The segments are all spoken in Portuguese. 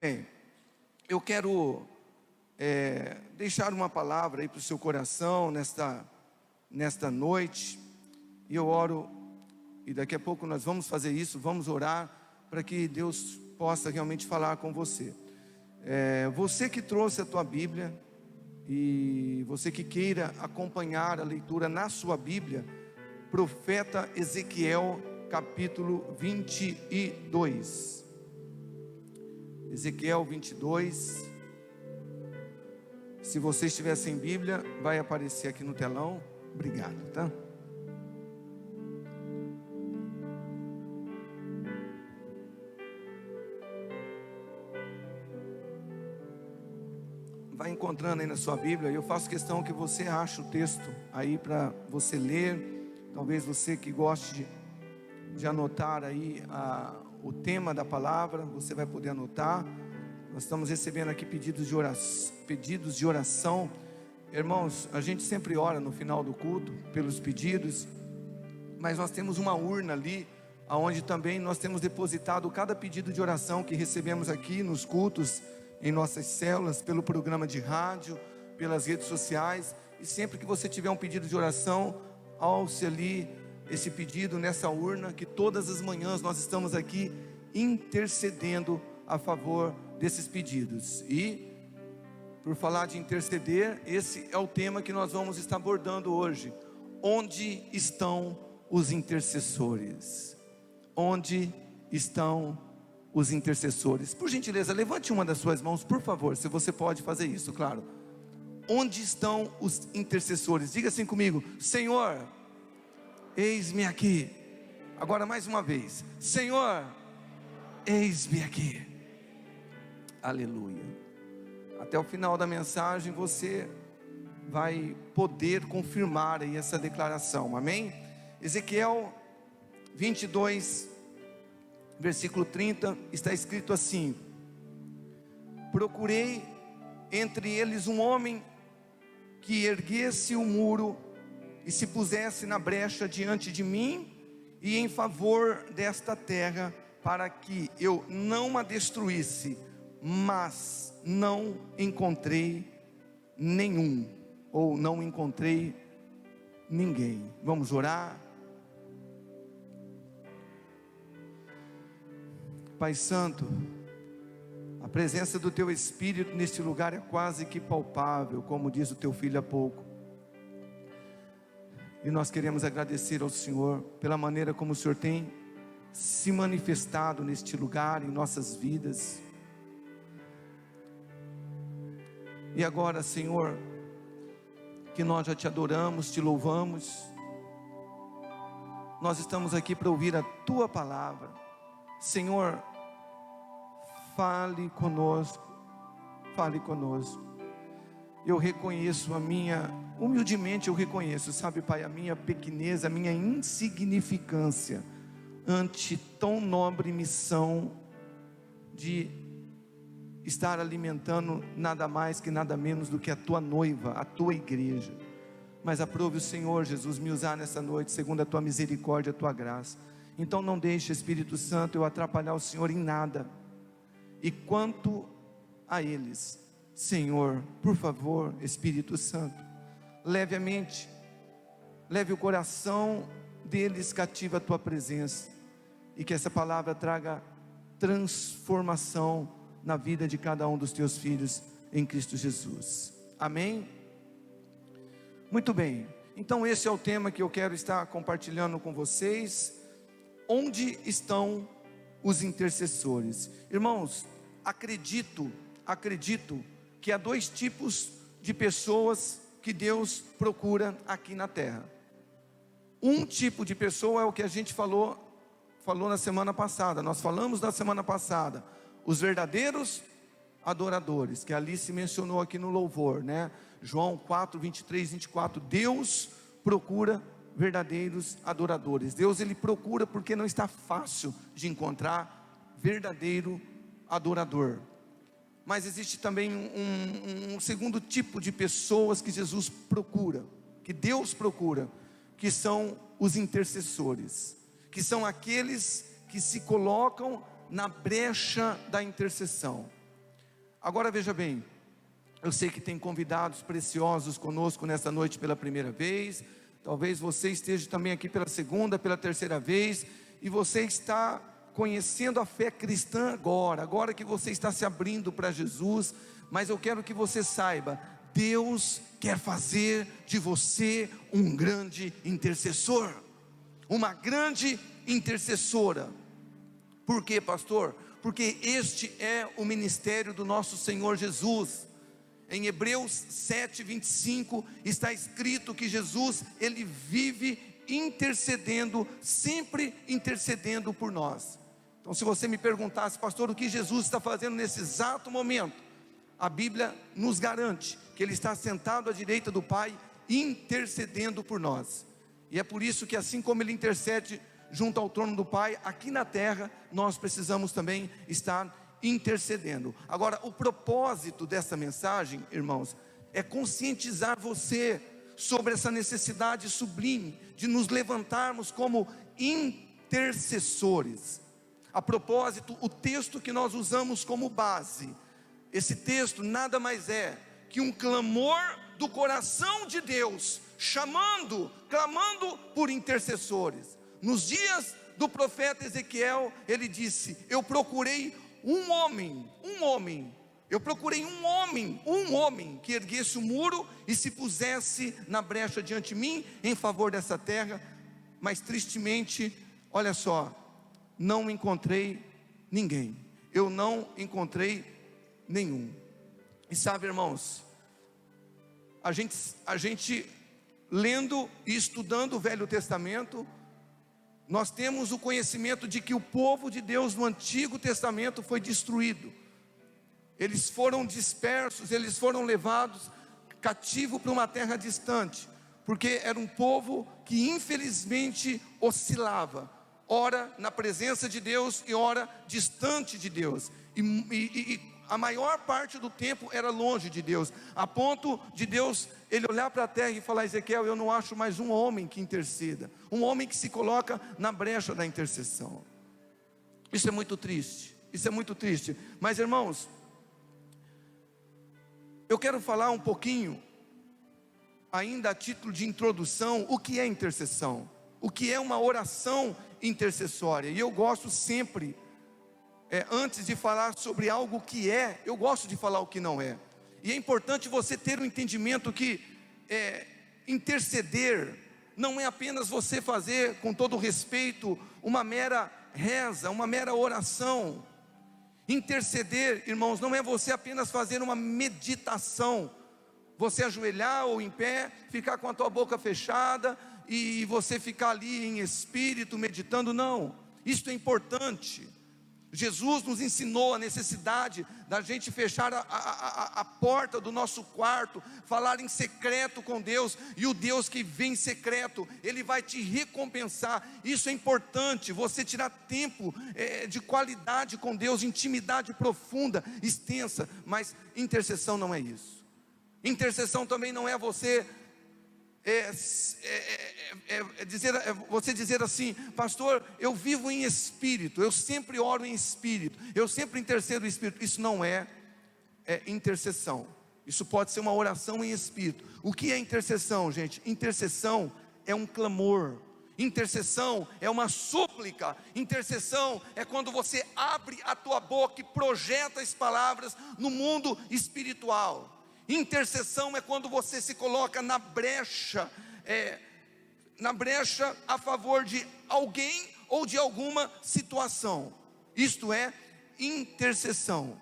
Bem, eu quero deixar uma palavra aí para o seu coração nesta noite, e eu oro, e daqui a pouco nós vamos fazer isso, vamos orar, para que Deus possa realmente falar com você. Você que trouxe a tua Bíblia, e você que queira acompanhar a leitura na sua Bíblia, profeta Ezequiel capítulo 22, Ezequiel 22, se você estiver sem Bíblia, vai aparecer aqui no telão. Obrigado, tá? Vai encontrando aí na sua Bíblia. Eu faço questão que você ache o texto aí para você ler. Talvez você que goste de anotar aí o tema da palavra, você vai poder anotar. Nós estamos recebendo aqui pedidos de oração. Irmãos, a gente sempre ora no final do culto pelos pedidos, mas nós temos uma urna ali, onde também nós temos depositado cada pedido de oração que recebemos aqui nos cultos, em nossas células, pelo programa de rádio, pelas redes sociais. E sempre que você tiver um pedido de oração, alce ali esse pedido nessa urna, que todas as manhãs nós estamos aqui intercedendo a favor desses pedidos. E por falar de interceder, esse é o tema que nós vamos estar abordando hoje. Onde estão os intercessores? Onde estão os intercessores? Por gentileza, levante uma das suas mãos, por favor, se você pode fazer isso, claro. Onde estão os intercessores? Diga assim comigo: Senhor, eis-me aqui. Agora mais uma vez: Senhor, eis-me aqui. Aleluia. Até o final da mensagem você vai poder confirmar aí essa declaração, amém? Ezequiel 22, versículo 30, está escrito assim: procurei entre eles um homem que erguesse o muro e se pusesse na brecha diante de mim e em favor desta terra, para que eu não a destruísse, mas não encontrei nenhum, ou não encontrei ninguém. Vamos orar. Pai Santo, a presença do Teu Espírito neste lugar é quase que palpável, como diz o Teu Filho há pouco. E nós queremos agradecer ao Senhor pela maneira como o Senhor tem se manifestado neste lugar, em nossas vidas. E agora, Senhor, que nós já Te adoramos, Te louvamos, nós estamos aqui para ouvir a Tua palavra. Senhor, fale conosco, fale conosco. Eu reconheço humildemente eu reconheço, sabe, Pai, a minha pequenez, a minha insignificância, ante tão nobre missão de estar alimentando nada mais que nada menos do que a Tua noiva, a Tua igreja. Mas aprove o Senhor Jesus me usar nessa noite, segundo a Tua misericórdia, a Tua graça. Então não deixe, Espírito Santo, eu atrapalhar o Senhor em nada. E quanto a eles, Senhor, por favor, Espírito Santo, leve a mente, leve o coração deles cativo à Tua presença, e que essa palavra traga transformação na vida de cada um dos Teus filhos em Cristo Jesus. Amém? Muito bem, então esse é o tema que eu quero estar compartilhando com vocês. Onde estão os intercessores? Irmãos, acredito que há dois tipos de pessoas que Deus procura aqui na terra. Um tipo de pessoa é o que a gente falou na semana passada. Nós falamos na semana passada, os verdadeiros adoradores, que ali se mencionou aqui no louvor, né? João 4, 23, 24, Deus procura verdadeiros adoradores. Deus, Ele procura, porque não está fácil de encontrar verdadeiro adorador. Mas existe também um segundo tipo de pessoas que Jesus procura, que Deus procura, que são os intercessores, que são aqueles que se colocam na brecha da intercessão. Agora veja bem, eu sei que tem convidados preciosos conosco nessa noite pela primeira vez. Talvez você esteja também aqui pela segunda, pela terceira vez, e você está conhecendo a fé cristã agora que você está se abrindo para Jesus. Mas eu quero que você saiba, Deus quer fazer de você um grande intercessor, uma grande intercessora. Por quê, pastor? Porque este é o ministério do nosso Senhor Jesus. Em Hebreus 7:25 está escrito que Jesus, Ele vive intercedendo, sempre intercedendo por nós. Então, se você me perguntasse, pastor, o que Jesus está fazendo nesse exato momento? A Bíblia nos garante que Ele está sentado à direita do Pai, intercedendo por nós. E é por isso que, assim como Ele intercede junto ao trono do Pai, aqui na terra, nós precisamos também estar intercedendo. Agora, o propósito dessa mensagem, irmãos, é conscientizar você sobre essa necessidade sublime de nos levantarmos como intercessores. A propósito, o texto que nós usamos como base, esse texto nada mais é que um clamor do coração de Deus, clamando por intercessores. Nos dias do profeta Ezequiel, ele disse: eu procurei um homem que erguesse o muro e se pusesse na brecha diante de mim em favor dessa terra, mas tristemente, olha só, não encontrei ninguém. Eu não encontrei nenhum. E sabe, irmãos, a gente lendo e estudando o Velho Testamento, nós temos o conhecimento de que o povo de Deus no Antigo Testamento foi destruído. Eles foram dispersos, eles foram levados cativo para uma terra distante, porque era um povo que infelizmente oscilava, ora na presença de Deus e ora distante de Deus, e a maior parte do tempo era longe de Deus, a ponto de Deus, Ele olhar para a terra e falar: Ezequiel, eu não acho mais um homem que interceda, um homem que se coloca na brecha da intercessão. Isso é muito triste, mas irmãos, eu quero falar um pouquinho, ainda a título de introdução, o que é intercessão, o que é uma oração intercessória. E eu gosto sempre, antes de falar sobre algo que é, eu gosto de falar o que não é. E é importante você ter um entendimento que interceder não é apenas você fazer, com todo respeito, uma mera reza, uma mera oração. Interceder, irmãos, não é você apenas fazer uma meditação, você ajoelhar ou em pé, ficar com a tua boca fechada e você ficar ali em espírito meditando. Não, isso é importante. Jesus nos ensinou a necessidade da gente fechar a porta do nosso quarto, falar em secreto com Deus, e o Deus que vem em secreto, Ele vai te recompensar. Isso é importante, você tirar tempo de qualidade com Deus, intimidade profunda, extensa. Mas intercessão não é isso. Intercessão também não é você você dizer assim: pastor, eu vivo em espírito, eu sempre oro em espírito, eu sempre intercedo em espírito. Isso não é intercessão. Isso pode ser uma oração em espírito. O que é intercessão, gente? Intercessão é um clamor, intercessão é uma súplica, intercessão é quando você abre a tua boca e projeta as palavras no mundo espiritual. Intercessão é quando você se coloca na brecha a favor de alguém ou de alguma situação. Isto é intercessão.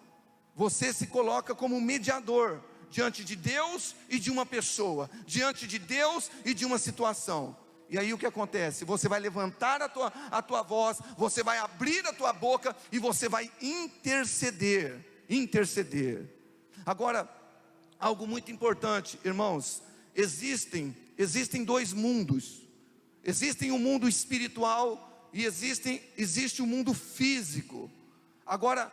Você se coloca como mediador diante de Deus e de uma pessoa, diante de Deus e de uma situação. E aí o que acontece? Você vai levantar a tua voz, você vai abrir a tua boca e você vai interceder. Agora, algo muito importante, irmãos, existem dois mundos. Existe um mundo espiritual e existe um mundo físico. Agora,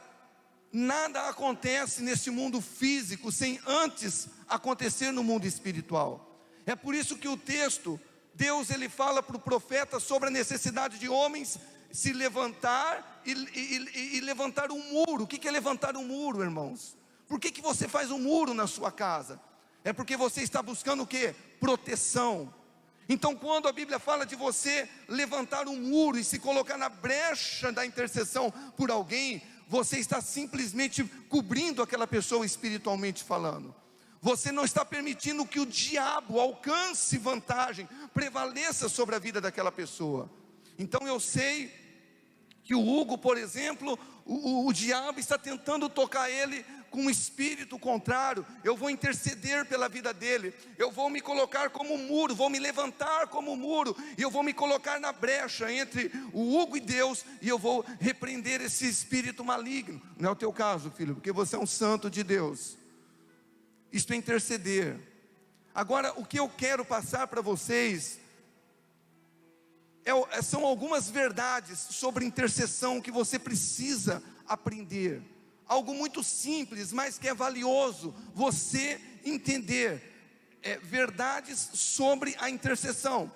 nada acontece nesse mundo físico sem antes acontecer no mundo espiritual. É por isso que o texto, Deus ele fala para o profeta sobre a necessidade de homens se levantar e levantar um muro. O que é levantar um muro, irmãos? Por que você faz um muro na sua casa? É porque você está buscando o quê? Proteção. Então quando a Bíblia fala de você levantar um muro e se colocar na brecha da intercessão por alguém, você está simplesmente cobrindo aquela pessoa espiritualmente falando. Você não está permitindo que o diabo alcance vantagem, prevaleça sobre a vida daquela pessoa. Então eu sei que o Hugo, por exemplo, o diabo está tentando tocar ele com um espírito contrário. Eu vou interceder pela vida dele, eu vou me colocar como muro, vou me levantar como muro, e eu vou me colocar na brecha entre o Hugo e Deus, e eu vou repreender esse espírito maligno. Não é o teu caso, filho, porque você é um santo de Deus. Isto é interceder. Agora, o que eu quero passar para vocês são algumas verdades sobre intercessão que você precisa aprender. Algo muito simples, mas que é valioso você entender. Verdades sobre a intercessão.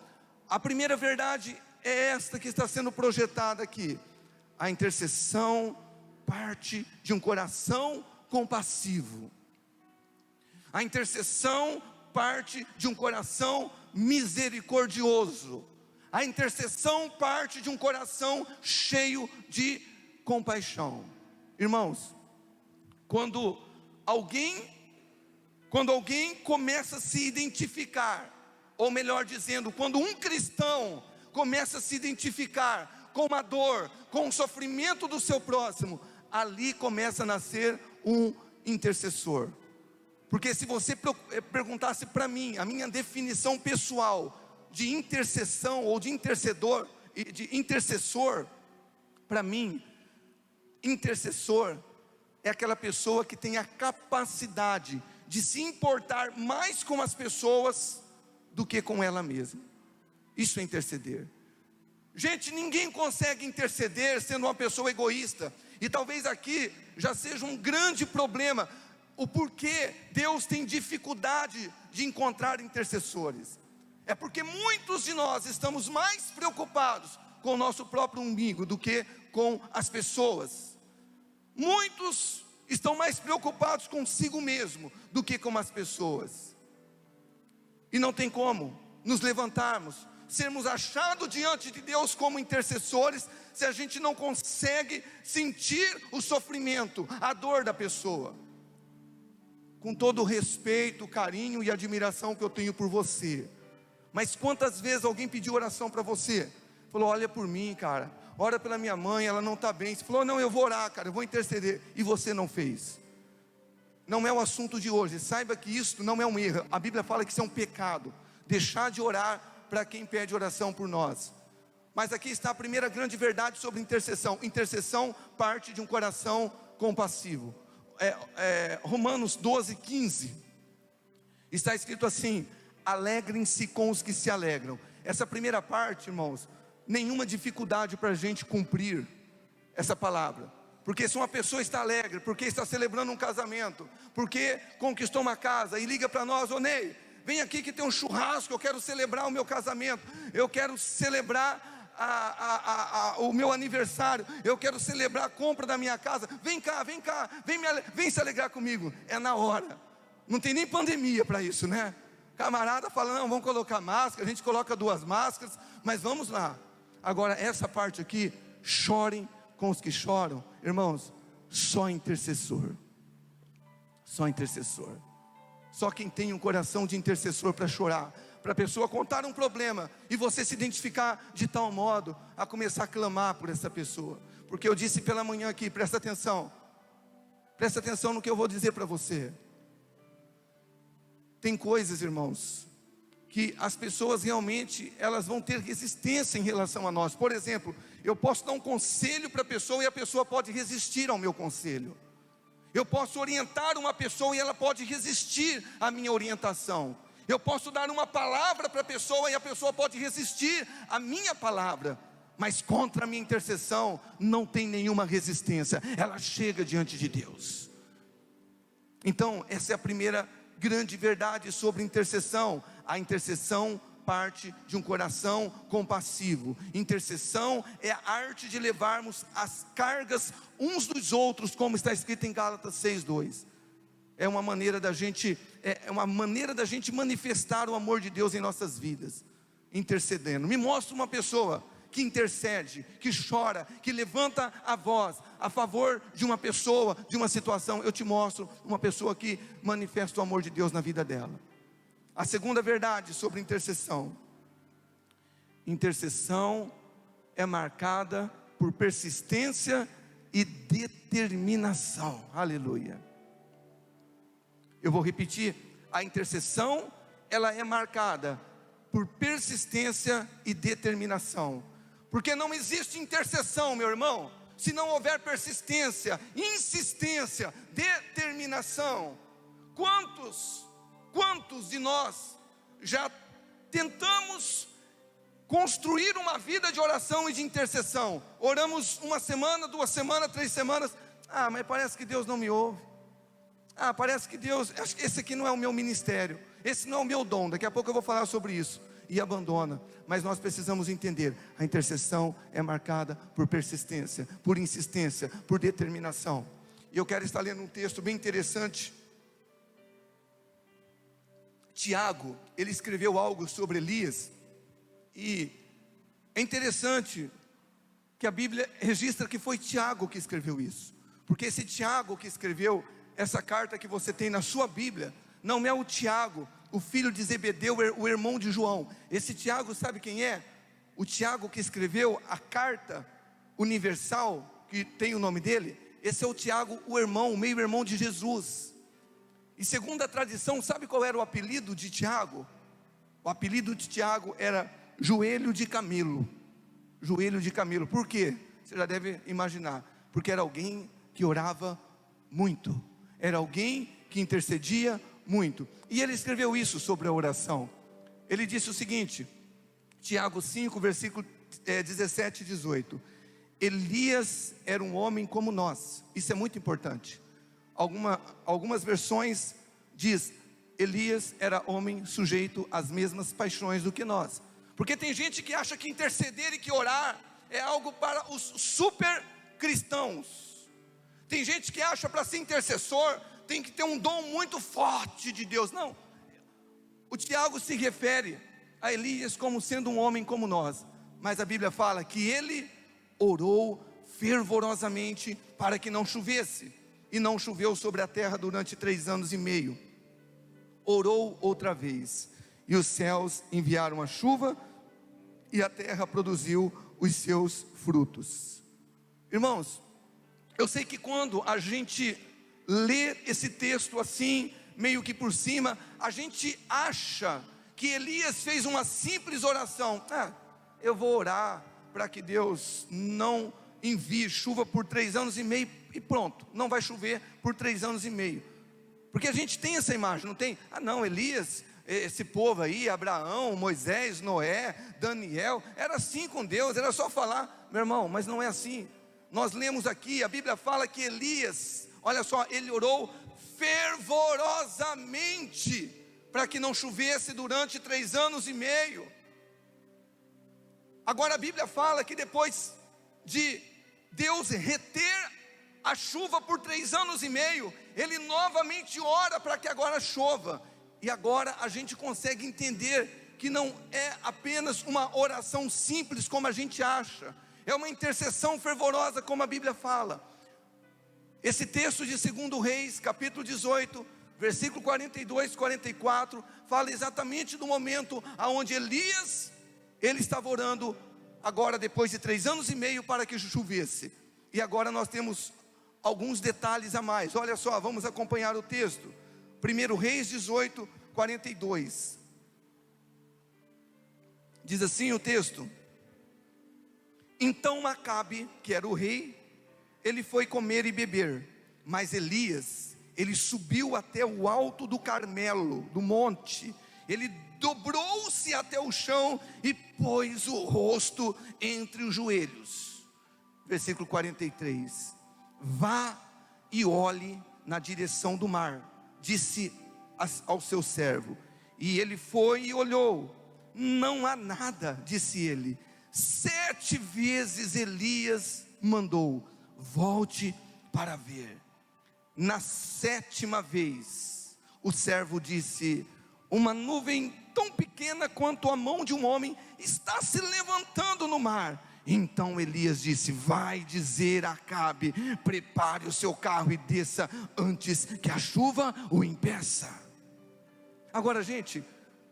A primeira verdade é esta que está sendo projetada aqui. A intercessão parte de um coração compassivo. A intercessão parte de um coração misericordioso. A intercessão parte de um coração cheio de compaixão. Irmãos, quando alguém começa a se identificar, ou melhor dizendo, quando um cristão começa a se identificar com a dor, com o sofrimento do seu próximo, ali começa a nascer um intercessor. Porque se você perguntasse para mim, a minha definição pessoal de intercessão ou de intercessor, para mim, intercessor é aquela pessoa que tem a capacidade de se importar mais com as pessoas do que com ela mesma. Isso é interceder. Gente, ninguém consegue interceder sendo uma pessoa egoísta. E talvez aqui já seja um grande problema o porquê Deus tem dificuldade de encontrar intercessores. É porque muitos de nós estamos mais preocupados com o nosso próprio umbigo do que com as pessoas. Muitos estão mais preocupados consigo mesmo do que com as pessoas. E não tem como nos levantarmos, sermos achados diante de Deus como intercessores, se a gente não consegue sentir o sofrimento, a dor da pessoa. Com todo o respeito, carinho e admiração que eu tenho por você, mas quantas vezes alguém pediu oração para você? Falou, olha por mim, cara, ora pela minha mãe, ela não está bem. Você falou, não, eu vou orar, cara, eu vou interceder. E você não fez. Não é o assunto de hoje. Saiba que isso não é um erro. A Bíblia fala que isso é um pecado, deixar de orar para quem pede oração por nós. Mas aqui está a primeira grande verdade sobre intercessão. Intercessão parte de um coração compassivo. Romanos 12:15 está escrito assim: alegrem-se com os que se alegram. Essa primeira parte, irmãos, nenhuma dificuldade para a gente cumprir essa palavra. Porque se uma pessoa está alegre, porque está celebrando um casamento, porque conquistou uma casa e liga para nós, ô Ney, vem aqui que tem um churrasco, eu quero celebrar o meu casamento, eu quero celebrar o meu aniversário, eu quero celebrar a compra da minha casa, vem cá, vem se alegrar comigo. É na hora, não tem nem pandemia para isso, né? Camarada fala, não, vamos colocar máscara, a gente coloca 2 máscaras, mas vamos lá. Agora essa parte aqui, chorem com os que choram. Irmãos, só intercessor. Só intercessor. Só quem tem um coração de intercessor para chorar, para a pessoa contar um problema e você se identificar de tal modo a começar a clamar por essa pessoa. Porque eu disse pela manhã aqui, presta atenção no que eu vou dizer para você. Tem coisas, irmãos, que as pessoas realmente, elas vão ter resistência em relação a nós. Por exemplo, eu posso dar um conselho para a pessoa e a pessoa pode resistir ao meu conselho. Eu posso orientar uma pessoa e ela pode resistir à minha orientação. Eu posso dar uma palavra para a pessoa e a pessoa pode resistir à minha palavra. Mas contra a minha intercessão não tem nenhuma resistência. Ela chega diante de Deus. Então, essa é a primeira grande verdade sobre intercessão. A intercessão parte de um coração compassivo. Intercessão é a arte de levarmos as cargas uns dos outros, como está escrito em Gálatas 6:2. é uma maneira da gente manifestar o amor de Deus em nossas vidas, intercedendo. Me mostra uma pessoa que intercede, que chora, que levanta a voz a favor de uma pessoa, de uma situação. Eu te mostro uma pessoa que manifesta o amor de Deus na vida dela. A segunda verdade sobre intercessão: intercessão é marcada por persistência e determinação. Aleluia. Eu vou repetir: a intercessão, ela é marcada por persistência e determinação. Porque não existe intercessão, meu irmão, se não houver persistência, insistência, determinação. Quantos de nós já tentamos construir uma vida de oração e de intercessão? Oramos uma semana, 2 semanas, 3 semanas. Mas parece que Deus não me ouve. Parece que Deus, esse aqui não é o meu ministério, esse não é o meu dom, daqui a pouco eu vou falar sobre isso. E abandona. Mas nós precisamos entender: a intercessão é marcada por persistência, por insistência, por determinação. E eu quero estar lendo um texto bem interessante. Tiago, ele escreveu algo sobre Elias, e é interessante que a Bíblia registra que foi Tiago que escreveu isso, porque esse Tiago que escreveu essa carta que você tem na sua Bíblia, não é o Tiago, o filho de Zebedeu, o irmão de João. Esse Tiago, sabe quem é? O Tiago que escreveu a carta universal, que tem o nome dele. Esse é o Tiago, o irmão, o meio-irmão de Jesus. E segundo a tradição, sabe qual era o apelido de Tiago? O apelido de Tiago era Joelho de Camelo. Joelho de Camelo. Por quê? Você já deve imaginar. Porque era alguém que orava muito, era alguém que intercedia muito. E ele escreveu isso sobre a oração. Ele disse o seguinte, Tiago 5, versículo 17 e 18: Elias era um homem como nós. Isso é muito importante. Algumas versões diz: Elias era homem sujeito às mesmas paixões do que nós. Porque tem gente que acha que interceder e que orar é algo para os super cristãos. Tem gente que acha para ser intercessor tem que ter um dom muito forte de Deus. Não, o Tiago se refere a Elias como sendo um homem como nós, mas a Bíblia fala que ele orou fervorosamente para que não chovesse, e não choveu sobre a terra durante 3 anos e meio. Orou outra vez, e os céus enviaram a chuva, e a terra produziu os seus frutos. Irmãos, eu sei que quando a gente lê esse texto assim, meio que por cima, a gente acha que Elias fez uma simples oração. Eu vou orar para que Deus não envie chuva por 3 anos e meio, e pronto, não vai chover por 3 anos e meio. Porque a gente tem essa imagem, não tem? Não, Elias, esse povo aí, Abraão, Moisés, Noé, Daniel, era assim com Deus, era só falar. Meu irmão, mas não é assim. Nós lemos aqui, a Bíblia fala que Elias, olha só, ele orou fervorosamente para que não chovesse durante 3 anos e meio. Agora a Bíblia fala que depois de Deus reter a chuva por 3 anos e meio, ele novamente ora para que agora chova. E agora a gente consegue entender que não é apenas uma oração simples como a gente acha, é uma intercessão fervorosa como a Bíblia fala. Esse texto de 2 Reis, capítulo 18, versículo 42 e 44, fala exatamente do momento onde Elias, ele estava orando agora depois de 3 anos e meio para que chovesse. E agora nós temos alguns detalhes a mais. Olha só, vamos acompanhar o texto. 1 Reis 18, 42. Diz assim o texto: Então Acabe, que era o rei, ele foi comer e beber, mas Elias, ele subiu até o alto do Carmelo, do monte, ele dobrou-se até o chão e pôs o rosto entre os joelhos. Versículo 43: Vá e olhe na direção do mar, disse ao seu servo. E ele foi e olhou, não há nada, disse ele. 7 vezes Elias mandou: volte para ver. Na 7ª vez, o servo disse: uma nuvem tão pequena quanto a mão de um homem está se levantando no mar. Então Elias disse: vai dizer a Acabe, prepare o seu carro e desça antes que a chuva o impeça. Agora, gente,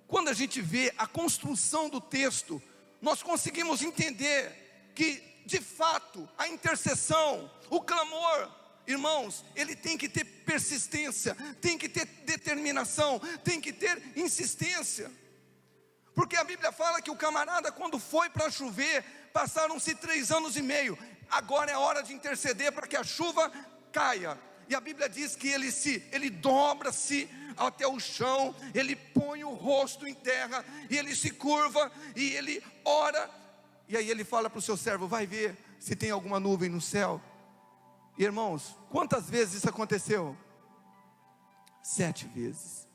quando a gente vê a construção do texto, nós conseguimos entender que, de fato, a intercessão, o clamor, irmãos, ele tem que ter persistência, tem que ter determinação, tem que ter insistência. Porque a Bíblia fala que o camarada, quando foi para chover, passaram-se 3 anos e meio. Agora é hora de interceder para que a chuva caia. E a Bíblia diz que ele dobra-se até o chão, ele põe o rosto em terra, e ele se curva, e ele ora. E aí ele fala para o seu servo: vai ver se tem alguma nuvem no céu. E, irmãos, quantas vezes isso aconteceu? 7 vezes.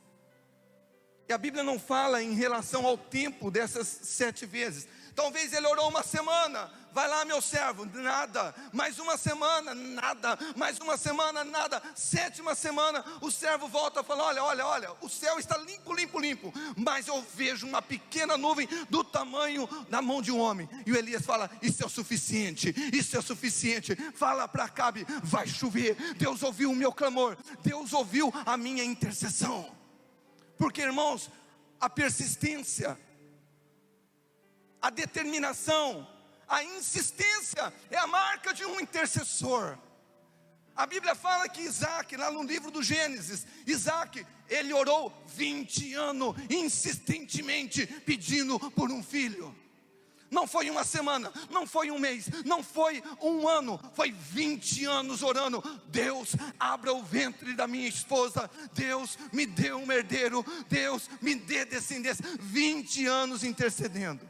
E a Bíblia não fala em relação ao tempo dessas 7 vezes. Talvez ele orou uma semana: vai lá, meu servo, nada. Mais uma semana, nada. Mais uma semana, nada. 7ª semana, o servo volta a falar: olha, o céu está limpo, mas eu vejo uma pequena nuvem do tamanho da mão de um homem. E o Elias fala: isso é o suficiente, fala para Acabe, vai chover. Deus ouviu o meu clamor, Deus ouviu a minha intercessão. Porque, irmãos, a persistência, a determinação, a insistência é a marca de um intercessor. A Bíblia fala que Isaac, lá no livro do Gênesis, Isaac, ele orou 20 anos insistentemente pedindo por um filho. Não foi uma semana, não foi um mês, não foi um ano, foi 20 anos orando: Deus, abra o ventre da minha esposa, Deus, me dê um herdeiro, Deus, me dê descendência. 20 anos intercedendo.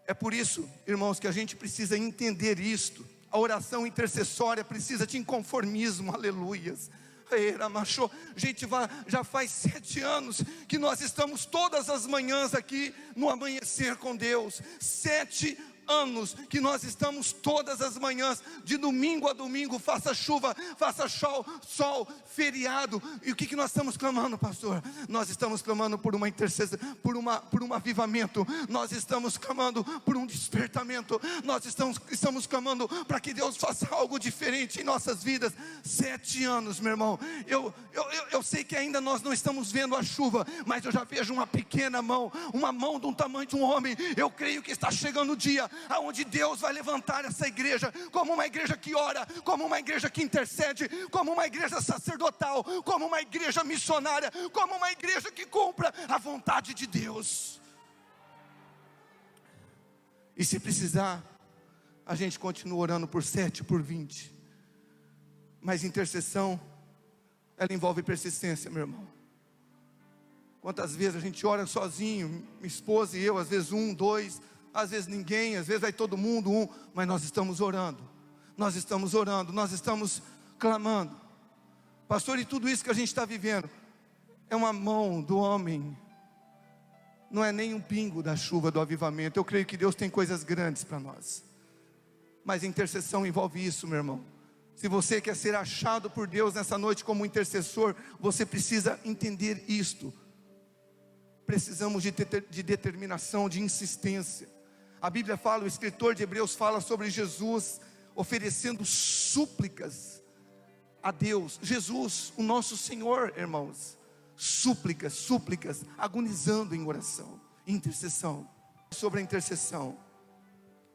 É por isso, irmãos, que a gente precisa entender isto. A oração intercessória precisa de inconformismo, aleluias. Gente, já faz 7 anos que nós estamos todas as manhãs aqui no amanhecer com Deus. 7 anos que nós estamos todas as manhãs, de domingo a domingo, faça chuva, faça sol, feriado. E o que nós estamos clamando, pastor? Nós estamos clamando por uma intercessão, por um avivamento. Nós estamos clamando por um despertamento. Nós estamos clamando para que Deus faça algo diferente em nossas vidas. 7 anos, meu irmão. Eu sei que ainda nós não estamos vendo a chuva, mas eu já vejo uma pequena mão, uma mão do tamanho de um homem. Eu creio que está chegando o dia aonde Deus vai levantar essa igreja como uma igreja que ora, como uma igreja que intercede, como uma igreja sacerdotal, como uma igreja missionária, como uma igreja que cumpra a vontade de Deus. E se precisar, a gente continua orando por 7, por 20. Mas intercessão, ela envolve persistência, meu irmão. Quantas vezes a gente ora sozinho, minha esposa e eu, às vezes 1, 2, às vezes ninguém, às vezes vai todo mundo, mas nós estamos orando, nós estamos clamando. Pastor, e tudo isso que a gente está vivendo é uma mão do homem, não é nem um pingo da chuva do avivamento. Eu creio que Deus tem coisas grandes para nós, mas a intercessão envolve isso, meu irmão. Se você quer ser achado por Deus nessa noite como intercessor, você precisa entender isto. Precisamos de determinação, de insistência. A Bíblia fala, o escritor de Hebreus fala sobre Jesus oferecendo súplicas a Deus. Jesus, o nosso Senhor, irmãos, súplicas, agonizando em oração, intercessão. Sobre a intercessão,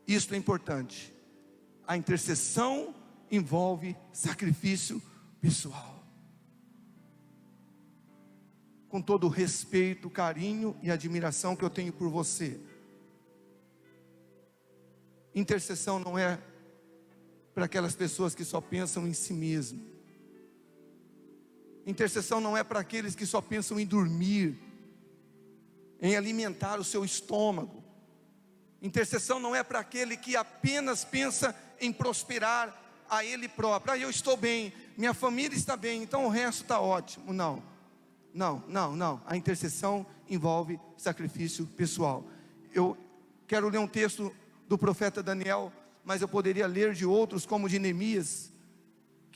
isto é importante. A intercessão envolve sacrifício pessoal. Com todo o respeito, carinho e admiração que eu tenho por você, intercessão não é para aquelas pessoas que só pensam em si mesmo. Intercessão não é para aqueles que só pensam em dormir, em alimentar o seu estômago. Intercessão não é para aquele que apenas pensa em prosperar a ele próprio. Eu estou bem, minha família está bem, então o resto está ótimo. Não. A intercessão envolve sacrifício pessoal. Eu quero ler um texto do profeta Daniel, mas eu poderia ler de outros, como de Neemias,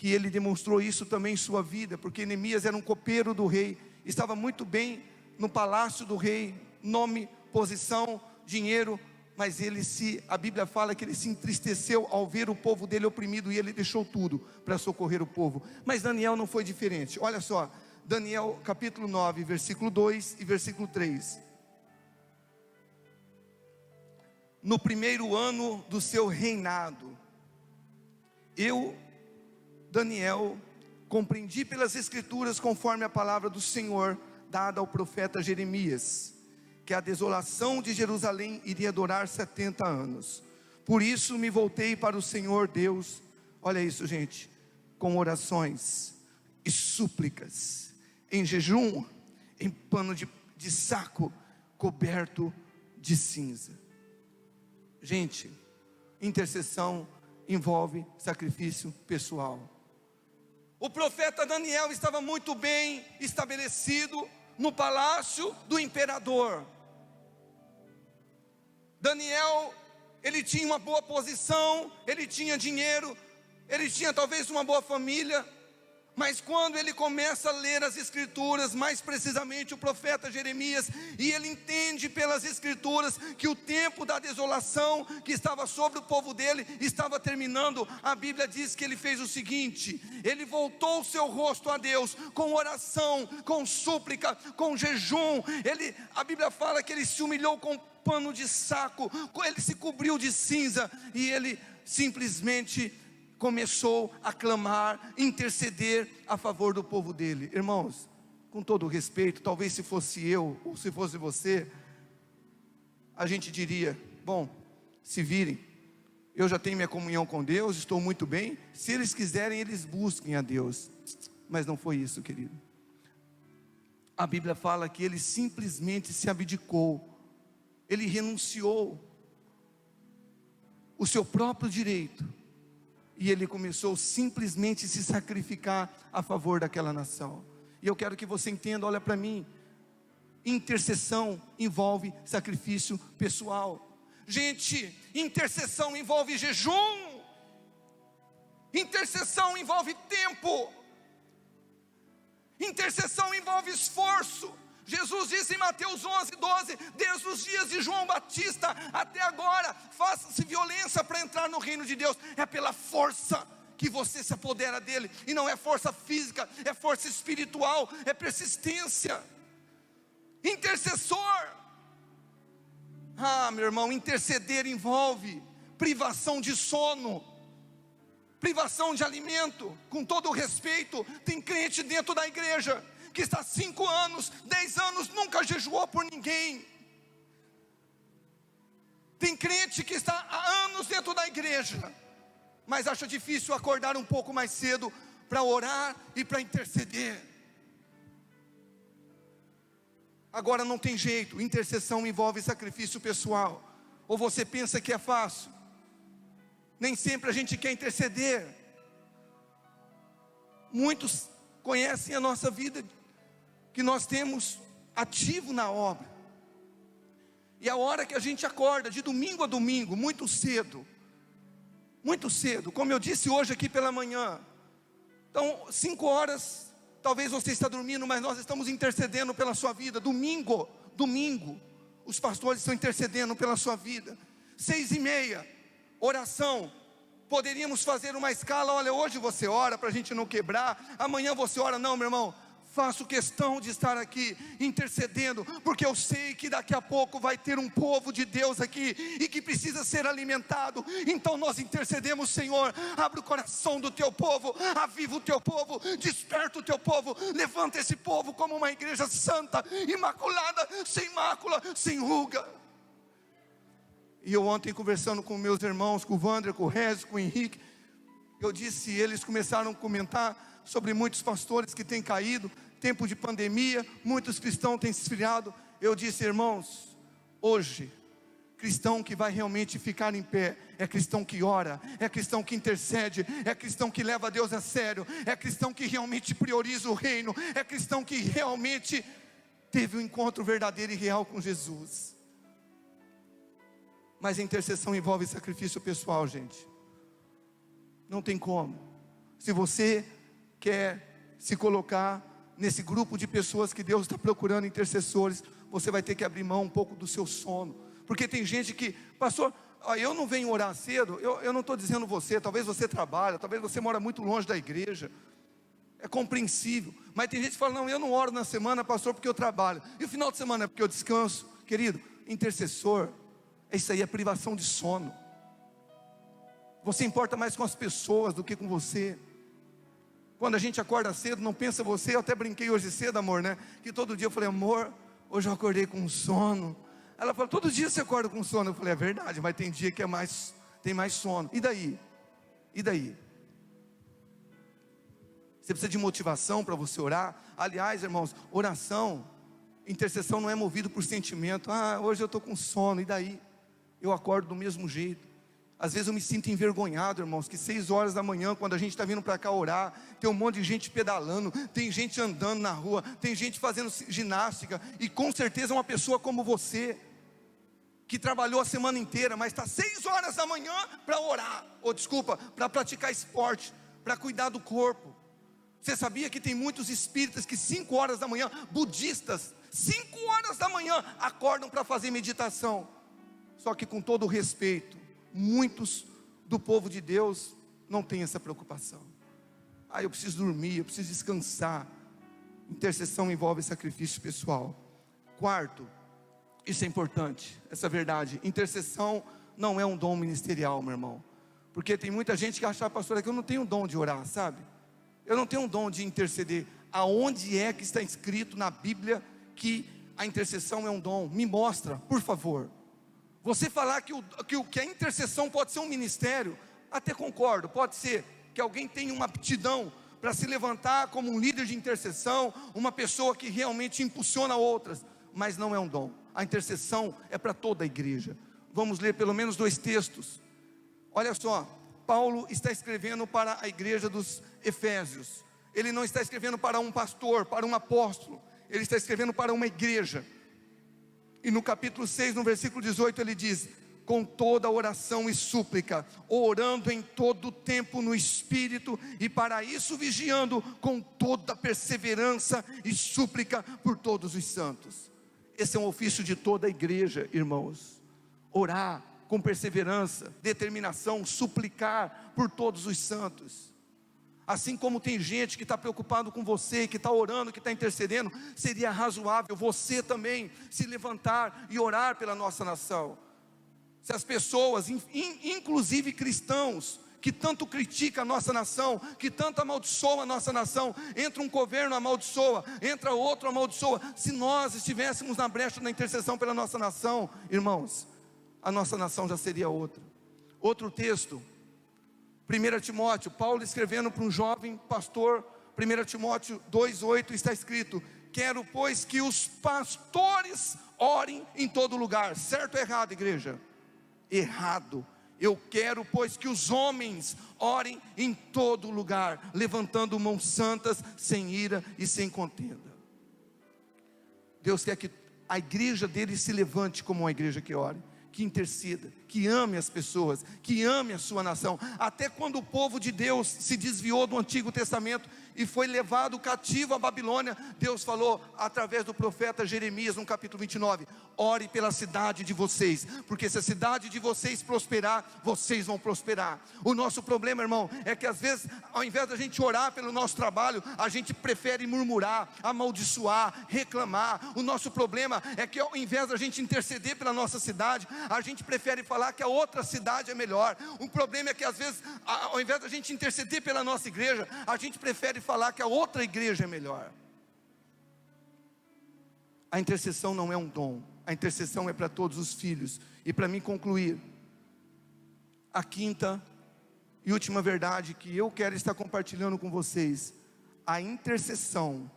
que ele demonstrou isso também em sua vida, porque Neemias era um copeiro do rei, estava muito bem no palácio do rei, nome, posição, dinheiro, mas a Bíblia fala que ele se entristeceu ao ver o povo dele oprimido, e ele deixou tudo para socorrer o povo. Mas Daniel não foi diferente. Olha só, Daniel capítulo 9, versículo 2 e versículo 3. No primeiro ano do seu reinado, eu, Daniel, compreendi pelas escrituras, conforme a palavra do Senhor dada ao profeta Jeremias, que a desolação de Jerusalém iria durar 70 anos. Por isso me voltei para o Senhor Deus, olha isso, gente, com orações e súplicas, em jejum, em pano de saco coberto de cinza. Gente, intercessão envolve sacrifício pessoal. O profeta Daniel estava muito bem estabelecido no palácio do imperador. Daniel, ele tinha uma boa posição, ele tinha dinheiro, ele tinha talvez uma boa família, mas quando ele começa a ler as escrituras, mais precisamente o profeta Jeremias, e ele entende pelas escrituras que o tempo da desolação que estava sobre o povo dele estava terminando, a Bíblia diz que ele fez o seguinte: ele voltou o seu rosto a Deus, com oração, com súplica, com jejum. A Bíblia fala que ele se humilhou com pano de saco, ele se cobriu de cinza, e ele simplesmente começou a clamar, interceder a favor do povo dele. Irmãos, com todo o respeito, talvez se fosse eu, ou se fosse você, a gente diria: bom, se virem, eu já tenho minha comunhão com Deus, estou muito bem, se eles quiserem, eles busquem a Deus. Mas não foi isso, querido. A Bíblia fala que ele simplesmente se abdicou, ele renunciou o seu próprio direito, e ele começou simplesmente a se sacrificar a favor daquela nação. E eu quero que você entenda, olha para mim, intercessão envolve sacrifício pessoal. Gente, intercessão envolve jejum, intercessão envolve tempo, intercessão envolve esforço. Jesus disse em Mateus 11:12, desde os dias de João Batista até agora, faça-se violência para entrar no reino de Deus. É pela força que você se apodera dele, e não é força física, é força espiritual, é persistência. Intercessor, meu irmão, interceder envolve privação de sono, privação de alimento. Com todo o respeito, tem crente dentro da igreja que está 5 anos, 10 anos, nunca jejuou por ninguém. Tem crente que está há anos dentro da igreja, mas acha difícil acordar um pouco mais cedo para orar e para interceder. Agora não tem jeito, intercessão envolve sacrifício pessoal. Ou você pensa que é fácil? Nem sempre a gente quer interceder. Muitos conhecem a nossa vida, que nós temos ativo na obra, e a hora que a gente acorda de domingo a domingo, muito cedo, como eu disse hoje aqui pela manhã, então 5 horas, talvez você está dormindo, mas nós estamos intercedendo pela sua vida. Domingo, os pastores estão intercedendo pela sua vida. 6:30, oração. Poderíamos fazer uma escala: olha, hoje você ora para a gente não quebrar, amanhã você ora. Não, meu irmão, faço questão de estar aqui intercedendo, porque eu sei que daqui a pouco vai ter um povo de Deus aqui, e que precisa ser alimentado. Então nós intercedemos: Senhor, abre o coração do teu povo, aviva o teu povo, desperta o teu povo, levanta esse povo como uma igreja santa, imaculada, sem mácula, sem ruga. E eu ontem, conversando com meus irmãos, com o Wander, com o Regis, com o Henrique, eu disse, eles começaram a comentar sobre muitos pastores que têm caído, tempo de pandemia, muitos cristãos têm se esfriado. Eu disse: irmãos, hoje, cristão que vai realmente ficar em pé, é cristão que ora, é cristão que intercede, é cristão que leva Deus a sério, é cristão que realmente prioriza o reino, é cristão que realmente teve um encontro verdadeiro e real com Jesus. Mas a intercessão envolve sacrifício pessoal, gente. Não tem como. Se você quer se colocar nesse grupo de pessoas que Deus está procurando intercessores, você vai ter que abrir mão um pouco do seu sono. Porque tem gente que, pastor, eu não venho orar cedo. Eu não estou dizendo você, talvez você trabalha, talvez você mora muito longe da igreja. É compreensível, mas tem gente que fala, não, eu não oro na semana, pastor, porque eu trabalho, e o final de semana é porque eu descanso. Querido, intercessor, isso aí é privação de sono. Você importa mais com as pessoas do que com você. Quando a gente acorda cedo, não pensa você. Eu até brinquei hoje cedo, amor, né? Que todo dia eu falei, amor, hoje eu acordei com sono. Ela falou, todo dia você acorda com sono. Eu falei, é verdade, mas tem dia que tem mais sono. E daí? E daí? Você precisa de motivação para você orar. Aliás, irmãos, oração, intercessão não é movido por sentimento. Hoje eu estou com sono, e daí? Eu acordo do mesmo jeito. Às vezes eu me sinto envergonhado, irmãos, que 6 horas da manhã, quando a gente está vindo para cá orar, tem um monte de gente pedalando, tem gente andando na rua, tem gente fazendo ginástica, e com certeza uma pessoa como você, que trabalhou a semana inteira, mas está 6 horas da manhã para orar, para praticar esporte, para cuidar do corpo. Você sabia que tem muitos espíritas que 5 horas da manhã, budistas, 5 horas da manhã, acordam para fazer meditação? Só que com todo o respeito, muitos do povo de Deus não têm essa preocupação. Eu preciso dormir, eu preciso descansar. Intercessão envolve sacrifício pessoal. Quarto, isso é importante, essa verdade, intercessão não é um dom ministerial, meu irmão. Porque tem muita gente que acha, pastor, que eu não tenho dom de orar, sabe? Eu não tenho um dom de interceder. Aonde é que está escrito na Bíblia que a intercessão é um dom? Me mostra, por favor. Você falar que a intercessão pode ser um ministério, até concordo, pode ser que alguém tenha uma aptidão para se levantar como um líder de intercessão, uma pessoa que realmente impulsiona outras, mas não é um dom. A intercessão é para toda a igreja. Vamos ler pelo menos 2 textos. Olha só, Paulo está escrevendo para a igreja dos Efésios. Ele não está escrevendo para um pastor, para um apóstolo, ele está escrevendo para uma igreja. E no capítulo 6, no versículo 18, ele diz: com toda oração e súplica, orando em todo o tempo no Espírito, e para isso vigiando com toda perseverança e súplica por todos os santos. Esse é um ofício de toda a igreja, irmãos. Orar com perseverança, determinação, suplicar por todos os santos. Assim como tem gente que está preocupado com você, que está orando, que está intercedendo, seria razoável você também se levantar e orar pela nossa nação. Se as pessoas, inclusive cristãos, que tanto criticam a nossa nação, que tanto amaldiçoam a nossa nação, entra um governo, amaldiçoa, entra outro, amaldiçoa. Se nós estivéssemos na brecha da intercessão pela nossa nação, irmãos, a nossa nação já seria outra. Outro texto, 1 Timóteo, Paulo escrevendo para um jovem pastor, 1 Timóteo 2,8 está escrito: quero pois que os pastores orem em todo lugar. Certo ou errado, igreja? Errado. Eu quero pois que os homens orem em todo lugar, levantando mãos santas, sem ira e sem contenda. Deus quer que a igreja dele se levante como uma igreja que ore, que interceda, que ame as pessoas, que ame a sua nação. Até quando o povo de Deus se desviou do Antigo Testamento e foi levado cativo à Babilônia, Deus falou através do profeta Jeremias no capítulo 29, ore pela cidade de vocês, porque se a cidade de vocês prosperar, vocês vão prosperar. O nosso problema, irmão, é que às vezes, ao invés da gente orar pelo nosso trabalho, a gente prefere murmurar, amaldiçoar, reclamar. O nosso problema é que ao invés da gente interceder pela nossa cidade, a gente prefere falar que a outra cidade é melhor. O problema é que às vezes, ao invés da gente interceder pela nossa igreja, a gente prefere falar que a outra igreja é melhor. A intercessão não é um dom, a intercessão é para todos os filhos. E para mim concluir, a quinta e última verdade que eu quero estar compartilhando com vocês: a intercessão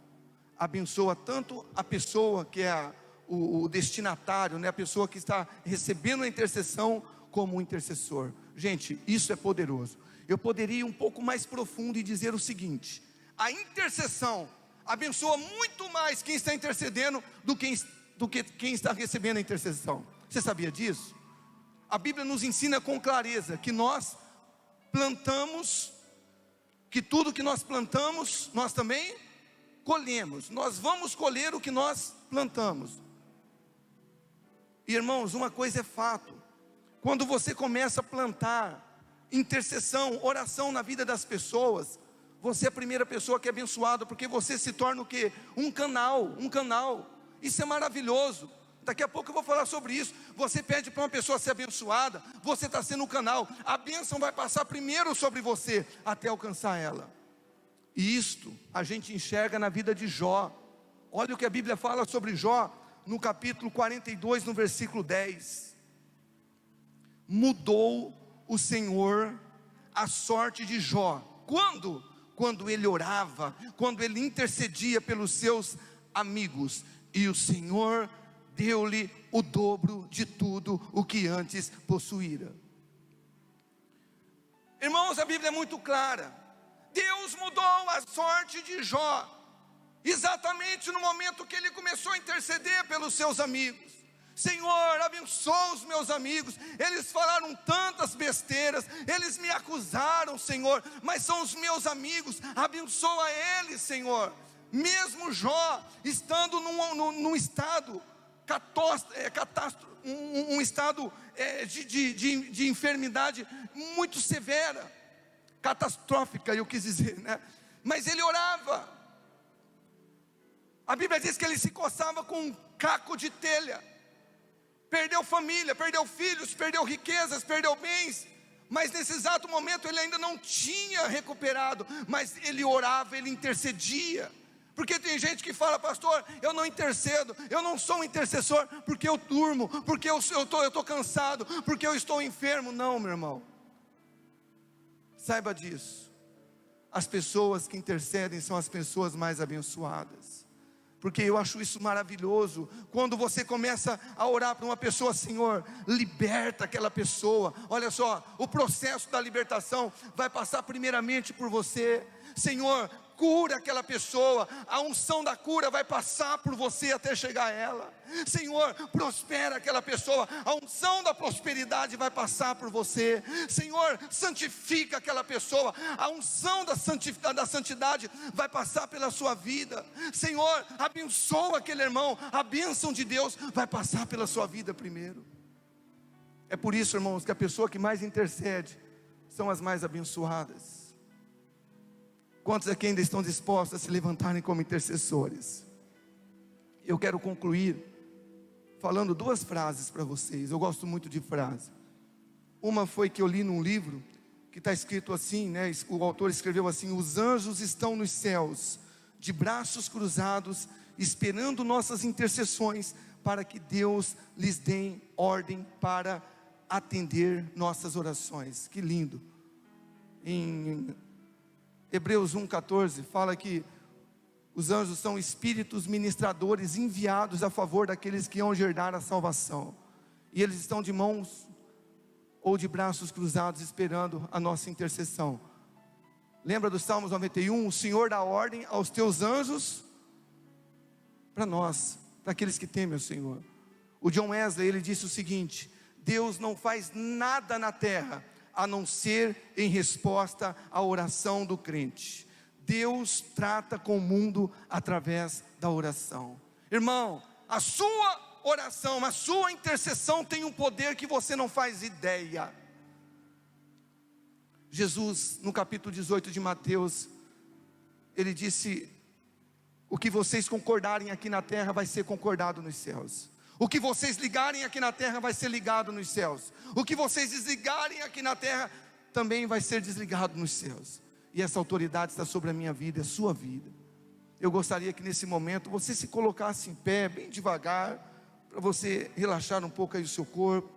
abençoa tanto a pessoa que é o destinatário, né? A pessoa que está recebendo a intercessão, como o intercessor. Gente, isso é poderoso. Eu poderia ir um pouco mais profundo e dizer o seguinte: a intercessão abençoa muito mais quem está intercedendo do que quem está recebendo a intercessão. Você sabia disso? A Bíblia nos ensina com clareza que nós plantamos, que tudo que nós plantamos, nós também colhemos. Nós vamos colher o que nós plantamos. Irmãos, uma coisa é fato: quando você começa a plantar intercessão, oração na vida das pessoas, você é a primeira pessoa que é abençoada, porque você se torna o quê? Um canal. Isso é maravilhoso. Daqui a pouco eu vou falar sobre isso. Você pede para uma pessoa ser abençoada, você está sendo um canal. A bênção vai passar primeiro sobre você, até alcançar ela. E isto a gente enxerga na vida de Jó. Olha o que a Bíblia fala sobre Jó, no capítulo 42, no versículo 10. Mudou o Senhor a sorte de Jó. Quando? Quando ele orava, quando ele intercedia pelos seus amigos, e o Senhor deu-lhe o dobro de tudo o que antes possuíra. Irmãos, a Bíblia é muito clara. Deus mudou a sorte de Jó, exatamente no momento que ele começou a interceder pelos seus amigos. Senhor, abençoa os meus amigos, eles falaram tantas besteiras, eles me acusaram, Senhor, mas são os meus amigos, abençoa eles, Senhor. Mesmo Jó estando num estado um estado de enfermidade muito severa, catastrófica, eu quis dizer, né? Mas ele orava. A Bíblia diz que ele se coçava com um caco de telha. Perdeu família, perdeu filhos, perdeu riquezas, perdeu bens, mas nesse exato momento ele ainda não tinha recuperado, mas ele orava, ele intercedia. Porque tem gente que fala: pastor, eu não intercedo, eu não sou um intercessor, porque eu durmo, porque eu estou cansado, porque eu estou enfermo. Não, meu irmão, saiba disso. As pessoas que intercedem são as pessoas mais abençoadas. Porque eu acho isso maravilhoso, quando você começa a orar para uma pessoa: Senhor, liberta aquela pessoa. Olha só, o processo da libertação vai passar primeiramente por você. Senhor, cura aquela pessoa, a unção da cura vai passar por você até chegar a ela. Senhor, prospera aquela pessoa, a unção da prosperidade vai passar por você. Senhor, santifica aquela pessoa, a unção da santidade vai passar pela sua vida. Senhor, abençoa aquele irmão, a bênção de Deus vai passar pela sua vida primeiro. É por isso, irmãos, que a pessoa que mais intercede são as mais abençoadas. Quantos aqui ainda estão dispostos a se levantarem como intercessores? Eu quero concluir falando duas frases para vocês. Eu gosto muito de frase. Uma foi que eu li num livro, que está escrito assim, né? O autor escreveu assim: os anjos estão nos céus, de braços cruzados, esperando nossas intercessões, para que Deus lhes dê ordem para atender nossas orações. Que lindo. Em Hebreus 1,14 fala que os anjos são espíritos ministradores enviados a favor daqueles que hão herdar a salvação. E eles estão de mãos ou de braços cruzados esperando a nossa intercessão. Lembra do Salmos 91? O Senhor dá ordem aos teus anjos para nós, para aqueles que temem o Senhor. O John Wesley, ele disse o seguinte: Deus não faz nada na terra a não ser em resposta à oração do crente. Deus trata com o mundo através da oração. Irmão, a sua oração, a sua intercessão tem um poder que você não faz ideia. Jesus, no capítulo 18 de Mateus, ele disse: o que vocês concordarem aqui na terra vai ser concordado nos céus. O que vocês ligarem aqui na terra vai ser ligado nos céus. O que vocês desligarem aqui na terra também vai ser desligado nos céus. E essa autoridade está sobre a minha vida, a sua vida. Eu gostaria que nesse momento você se colocasse em pé, bem devagar, para você relaxar um pouco aí o seu corpo.